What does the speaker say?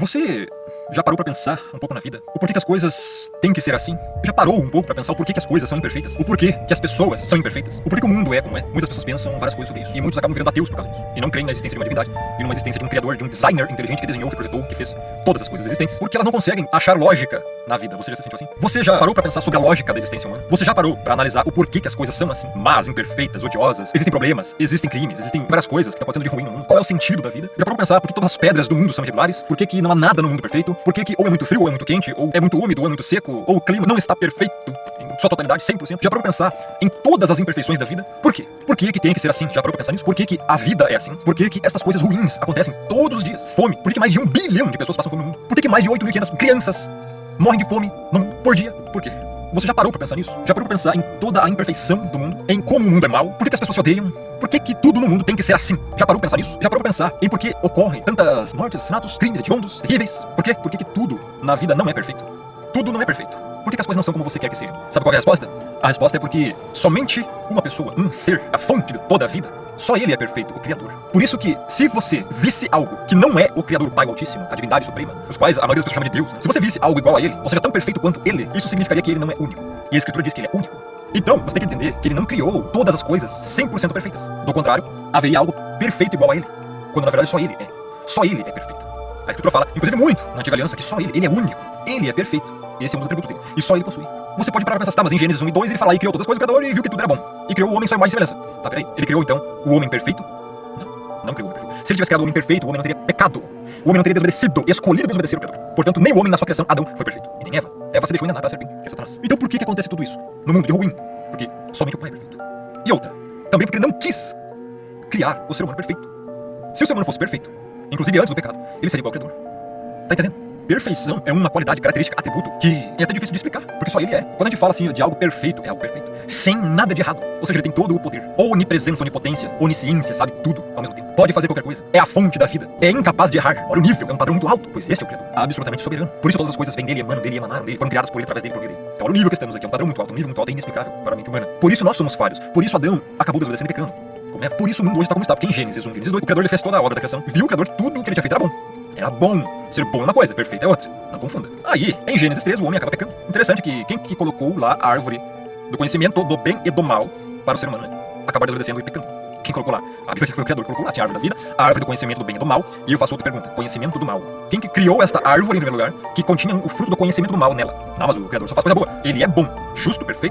Você já parou pra pensar um pouco na vida? O porquê que as coisas têm que ser assim? Já parou um pouco pra pensar o porquê que as coisas são imperfeitas? O porquê que as pessoas são imperfeitas? O porquê que o mundo é como é? Muitas pessoas pensam várias coisas sobre isso. E muitos acabam virando ateus por causa disso. E não creem na existência de uma divindade. E numa existência de um criador, de um designer inteligente que desenhou, que projetou, que fez todas as coisas existentes. Porque elas não conseguem achar lógica na vida. Você já se sentiu assim? Você já parou pra pensar sobre a lógica da existência humana? Você já parou pra analisar o porquê que as coisas são assim? Más, imperfeitas, odiosas. Existem problemas, existem crimes, existem várias coisas que estão acontecendo de ruim no mundo. Qual é o sentido da vida? Já parou pra pensar por que todas as pedras do mundo são irregulares? Por que não há nada no mundo perfeito? Por que ou é muito frio, ou é muito quente, ou é muito úmido, ou é muito seco, ou o clima não está perfeito em sua totalidade, 100%? Já parou pra pensar em todas as imperfeições da vida? Por quê? Por que tem que ser assim? Já parou pra pensar nisso? Por que a vida é assim? Por que essas coisas ruins acontecem todos os dias? Fome. Por que mais de 1 bilhão de pessoas passam fome no mundo? Por que mais de 8.500 crianças morrem de fome no mundo por dia? Por quê? Você já parou pra pensar nisso? Já parou pra pensar em toda a imperfeição do mundo? Em como o mundo é mau? Por que as pessoas se odeiam? Por que tudo no mundo tem que ser assim? Já parou pra pensar nisso? Já parou pra pensar em por que ocorrem tantas mortes, assassinatos, crimes hediondos, terríveis? Por quê? Por que tudo na vida não é perfeito? Tudo não é perfeito. Por que as coisas não são como você quer que sejam? Sabe qual é a resposta? A resposta é porque somente uma pessoa, um ser, a fonte de toda a vida, só ele é perfeito, o Criador. Por isso que, se você visse algo que não é o Criador, o Pai Altíssimo, a divindade suprema, os quais a maioria das pessoas chama de Deus, né? Se você visse algo igual a ele, ou seja, tão perfeito quanto ele, isso significaria que ele não é único. E a Escritura diz que ele é único. Então, você tem que entender que ele não criou todas as coisas 100% perfeitas. Do contrário, haveria algo perfeito igual a ele, quando na verdade só ele é. Só ele é perfeito. A Escritura fala, inclusive muito, na Antiga Aliança, que só ele é único. Ele é perfeito. Esse é um dos atributos dele. E só ele possui. Você pode parar pra pensar, tá, mas em Gênesis 1 e 2 ele fala e criou todas as coisas, o Criador, e viu que tudo era bom. E criou o homem só em imagem e semelhança. Tá, peraí. Ele criou então o homem perfeito? Não criou o homem perfeito. Se ele tivesse criado o homem perfeito, o homem não teria pecado. O homem não teria desobedecido, escolhido desobedecer o Criador. Portanto, nem o homem na sua criação, Adão, foi perfeito. E nem Eva. Eva se deixou enganar pela serpente, que é Satanás. Então por que acontece tudo isso no mundo de ruim? Porque somente o Pai é perfeito. E outra, também porque ele não quis criar o ser humano perfeito. Se o ser humano fosse perfeito, inclusive antes do pecado, ele seria igual ao Criador. Tá entendendo? Perfeição é uma qualidade, característica, atributo que é até difícil de explicar, porque só ele é. Quando a gente fala assim de algo perfeito, é algo perfeito, sem nada de errado. Ou seja, ele tem todo o poder, onipresença, onipotência, onisciência, sabe tudo ao mesmo tempo. Pode fazer qualquer coisa, é a fonte da vida, é incapaz de errar. Olha o nível, é um padrão muito alto, pois este é o Criador, absolutamente soberano. Por isso todas as coisas vêm dele, emanam dele, emanaram dele, foram criadas por ele, através dele, por ele. Então olha o nível que estamos aqui, é um padrão muito alto, um nível muito alto, é inexplicável para a mente humana. Por isso nós somos falhos, por isso Adão acabou desobedecendo e pecando. Por isso o mundo hoje está como está, porque em Gênesis 1, Gênesis 2, o Criador ele fez toda a obra da criação, viu o Criador que tudo o que ele tinha feito era bom. Era bom. Ser bom é uma coisa, perfeito é outra. Não confunda. Aí, em Gênesis 3, o homem acaba pecando. Interessante que quem que colocou lá a árvore do conhecimento do bem e do mal para o ser humano, né? Acabar desobedecendo e pecando. Quem colocou lá? A Bíblia diz que foi o Criador que colocou lá. Tinha a árvore da vida, a árvore do conhecimento do bem e do mal. E eu faço outra pergunta. Conhecimento do mal. Quem que criou esta árvore, em primeiro lugar, que continha o fruto do conhecimento do mal nela? Não, mas o Criador só faz coisa boa. Ele é bom, justo, perfeito.